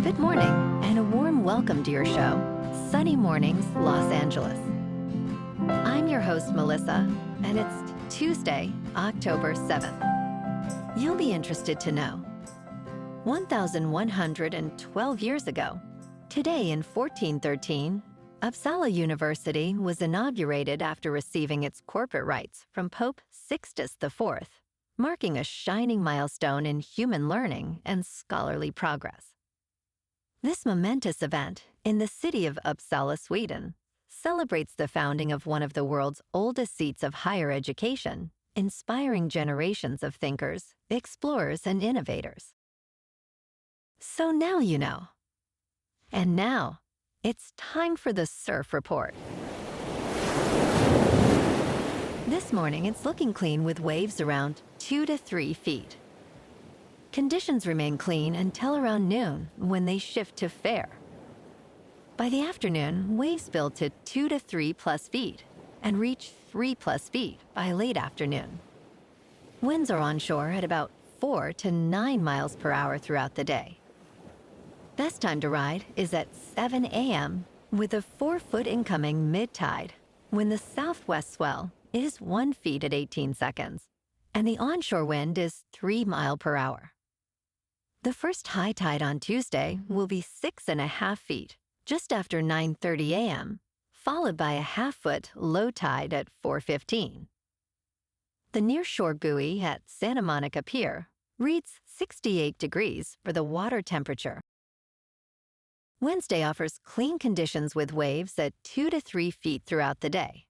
Good morning, and a warm welcome to your show, Sunny Mornings, Los Angeles. I'm your host, Melissa, and it's Tuesday, October 7th. You'll be interested to know 1,112 years ago, today in 1413, Uppsala University was inaugurated after receiving its corporate rights from Pope Sixtus IV, marking a shining milestone in human learning and scholarly progress. This momentous event in the city of Uppsala, Sweden, celebrates the founding of one of the world's oldest seats of higher education, inspiring generations of thinkers, explorers, and innovators. So now you know. And now, it's time for the Surf Report. This morning, it's looking clean with waves around 2 to 3 feet. Conditions remain clean until around noon, when they shift to fair. By the afternoon, waves build to 2 to 3 plus feet and reach 3 plus feet by late afternoon. Winds are onshore at about 4 to 9 miles per hour throughout the day. Best time to ride is at 7 a.m. with a 4-foot incoming mid-tide, when the southwest swell is 1 foot at 18 seconds, and the onshore wind is 3 miles per hour. The first high tide on Tuesday will be 6.5 feet, just after 9:30 a.m., followed by a half-foot low tide at 4:15. The nearshore buoy at Santa Monica Pier reads 68 degrees for the water temperature. Wednesday offers clean conditions with waves at 2 to 3 feet throughout the day.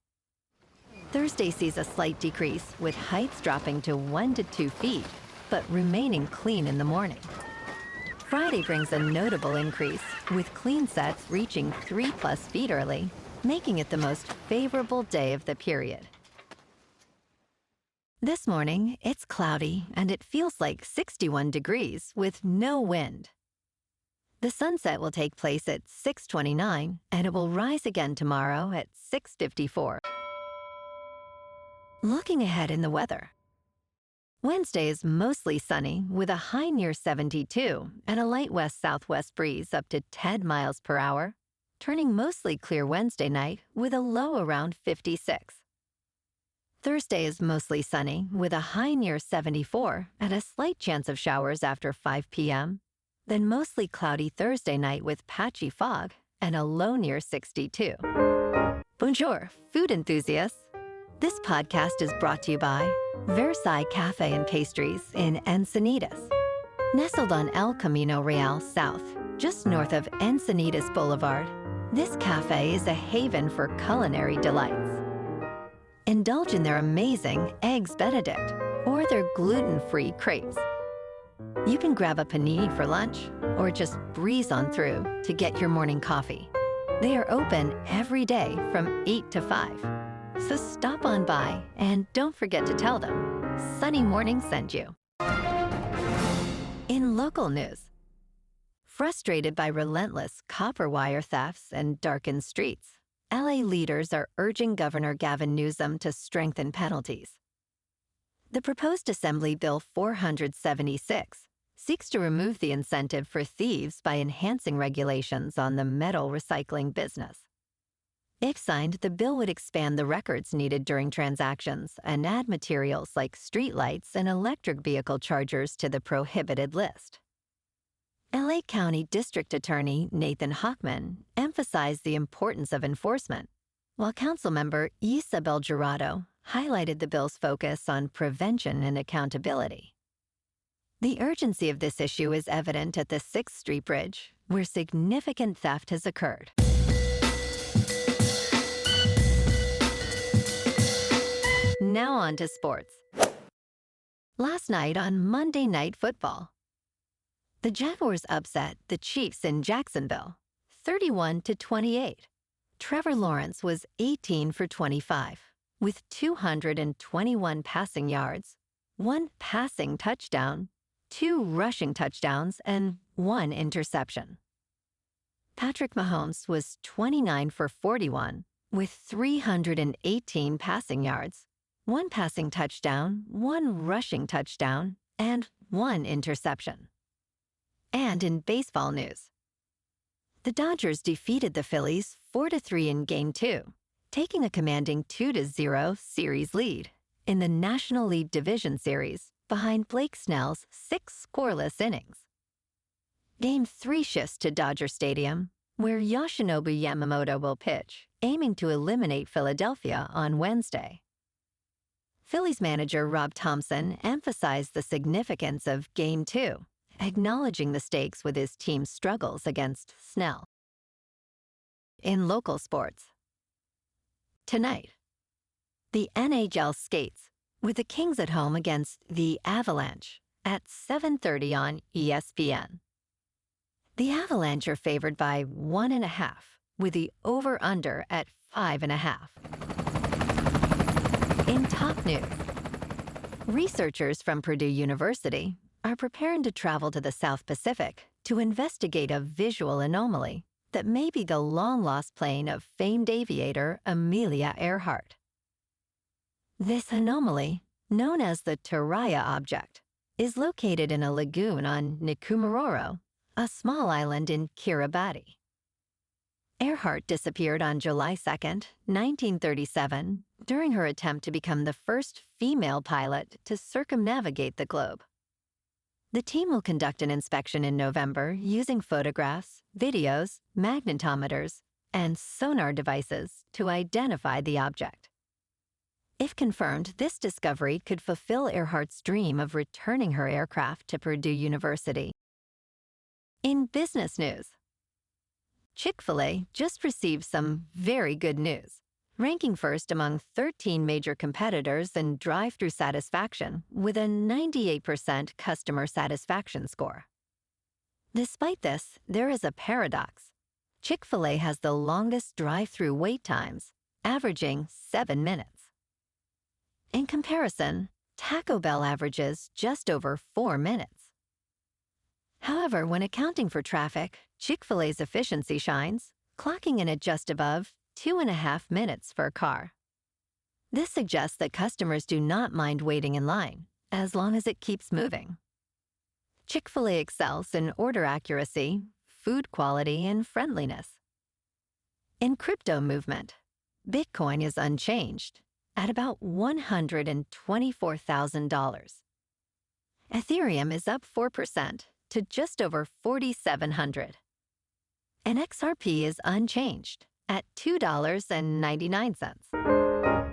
Thursday sees a slight decrease, with heights dropping to 1 to 2 feet, but remaining clean in the morning. Friday brings a notable increase, with clean sets reaching 3 plus feet early, making it the most favorable day of the period. This morning, it's cloudy and it feels like 61 degrees with no wind. The sunset will take place at 6:29 and it will rise again tomorrow at 6:54. Looking ahead in the weather. Wednesday is mostly sunny with a high near 72 and a light west-southwest breeze up to 10 miles per hour, turning mostly clear Wednesday night with a low around 56. Thursday is mostly sunny with a high near 74 and a slight chance of showers after 5 p.m., then mostly cloudy Thursday night with patchy fog and a low near 62. Bonjour, food enthusiasts. This podcast is brought to you by Versailles Cafe and Pastries in Encinitas. Nestled on El Camino Real South, just north of Encinitas Boulevard, this cafe is a haven for culinary delights. Indulge in their amazing Eggs Benedict or their gluten-free crepes. You can grab a panini for lunch or just breeze on through to get your morning coffee. They are open every day from 8 to 5. So stop on by and don't forget to tell them Sunny Morning sent you. In local news, frustrated by relentless copper wire thefts and darkened streets, LA leaders are urging Governor Gavin Newsom to strengthen penalties. The proposed Assembly Bill 476 seeks to remove the incentive for thieves by enhancing regulations on the metal recycling business. If signed, the bill would expand the records needed during transactions and add materials like streetlights and electric vehicle chargers to the prohibited list. LA County District Attorney Nathan Hochman emphasized the importance of enforcement, while Councilmember Isabel Jurado highlighted the bill's focus on prevention and accountability. The urgency of this issue is evident at the 6th Street Bridge, where significant theft has occurred. Now on to sports. Last night on Monday Night Football, the Jaguars upset the Chiefs in Jacksonville, 31-28. Trevor Lawrence was 18 for 25, with 221 passing yards, 1 passing touchdown, 2 rushing touchdowns, and 1 interception. Patrick Mahomes was 29 for 41, with 318 passing yards, 1 passing touchdown, 1 rushing touchdown, and 1 interception. And in baseball news, The Dodgers defeated the Phillies 4-3 in Game 2, taking a commanding 2-0 series lead in the National League Division Series behind Blake Snell's 6 scoreless innings. Game 3 shifts to Dodger Stadium, where Yoshinobu Yamamoto will pitch, aiming to eliminate Philadelphia on Wednesday. Phillies manager Rob Thompson emphasized the significance of Game 2, acknowledging the stakes with his team's struggles against Snell. In local sports, tonight, the NHL skates, with the Kings at home against the Avalanche at 7:30 on ESPN. The Avalanche are favored by 1.5, with the over-under at 5.5. In top news, researchers from Purdue University are preparing to travel to the South Pacific to investigate a visual anomaly that may be the long-lost plane of famed aviator Amelia Earhart. This anomaly, known as the Turaya object, is located in a lagoon on Nikumaroro, a small island in Kiribati. Earhart disappeared on July 2, 1937, during her attempt to become the first female pilot to circumnavigate the globe. The team will conduct an inspection in November using photographs, videos, magnetometers, and sonar devices to identify the object. If confirmed, this discovery could fulfill Earhart's dream of returning her aircraft to Purdue University. In business news, Chick-fil-A just received some very good news, ranking first among 13 major competitors in drive-thru satisfaction with a 98% customer satisfaction score. Despite this, there is a paradox. Chick-fil-A has the longest drive-thru wait times, averaging 7 minutes. In comparison, Taco Bell averages just over 4 minutes. However, when accounting for traffic, Chick-fil-A's efficiency shines, clocking in at just above 2.5 minutes per car. This suggests that customers do not mind waiting in line, as long as it keeps moving. Chick-fil-A excels in order accuracy, food quality, and friendliness. In crypto movement, Bitcoin is unchanged at about $124,000. Ethereum is up 4% to just over 4,700. And XRP is unchanged at $2.99.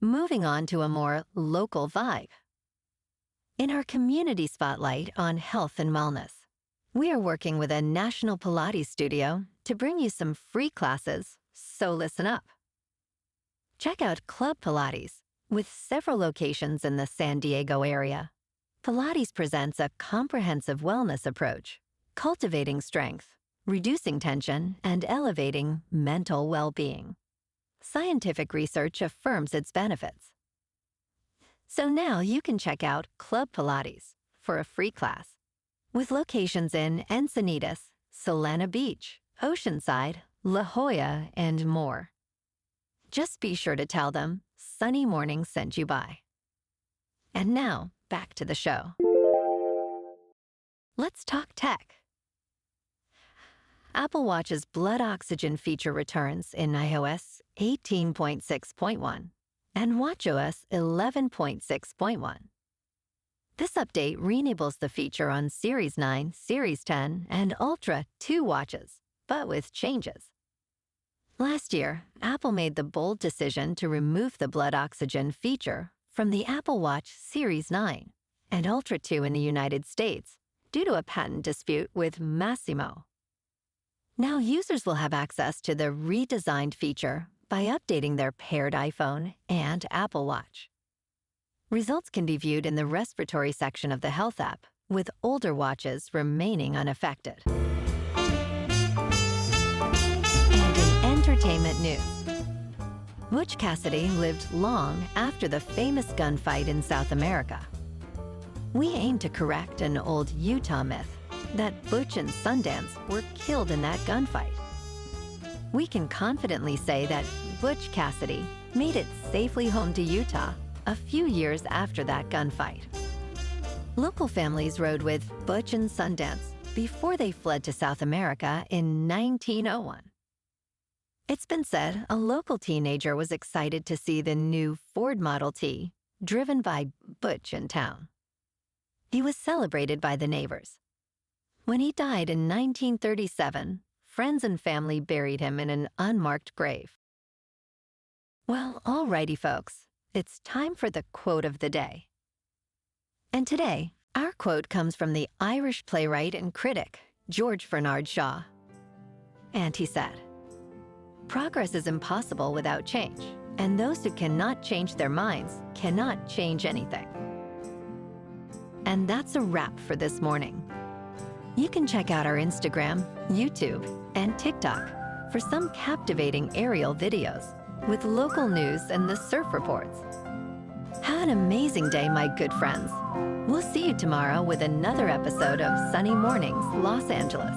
Moving on to a more local vibe. In our community spotlight on health and wellness, we are working with a national Pilates studio to bring you some free classes, so listen up. Check out Club Pilates, with several locations in the San Diego area. Pilates presents a comprehensive wellness approach, cultivating strength, reducing tension, and elevating mental well-being. Scientific research affirms its benefits. So now you can check out Club Pilates for a free class, with locations in Encinitas, Solana Beach, Oceanside, La Jolla, and more. Just be sure to tell them Sunny Morning sent you by. And now, back to the show. Let's talk tech. Apple Watch's blood oxygen feature returns in iOS 18.6.1 and watchOS 11.6.1. This update re-enables the feature on Series 9, Series 10, and Ultra 2 watches, but with changes. Last year, Apple made the bold decision to remove the blood oxygen feature from the Apple Watch Series 9 and Ultra 2 in the United States due to a patent dispute with Massimo. Now users will have access to the redesigned feature by updating their paired iPhone and Apple Watch. Results can be viewed in the respiratory section of the Health app, with older watches remaining unaffected. And in entertainment news, Butch Cassidy lived long after the famous gunfight in South America. We aim to correct an old Utah myth that Butch and Sundance were killed in that gunfight. We can confidently say that Butch Cassidy made it safely home to Utah a few years after that gunfight. Local families rode with Butch and Sundance before they fled to South America in 1901. It's been said a local teenager was excited to see the new Ford Model T driven by Butch in town. He was celebrated by the neighbors. When he died in 1937, friends and family buried him in an unmarked grave. Well, alrighty, folks, it's time for the quote of the day. And today, our quote comes from the Irish playwright and critic, George Bernard Shaw. And he said, "Progress is impossible without change, and those who cannot change their minds cannot change anything." And that's a wrap for this morning. You can check out our Instagram, YouTube, and TikTok for some captivating aerial videos with local news and the surf reports. Have an amazing day, my good friends. We'll see you tomorrow with another episode of Sunny Mornings, Los Angeles.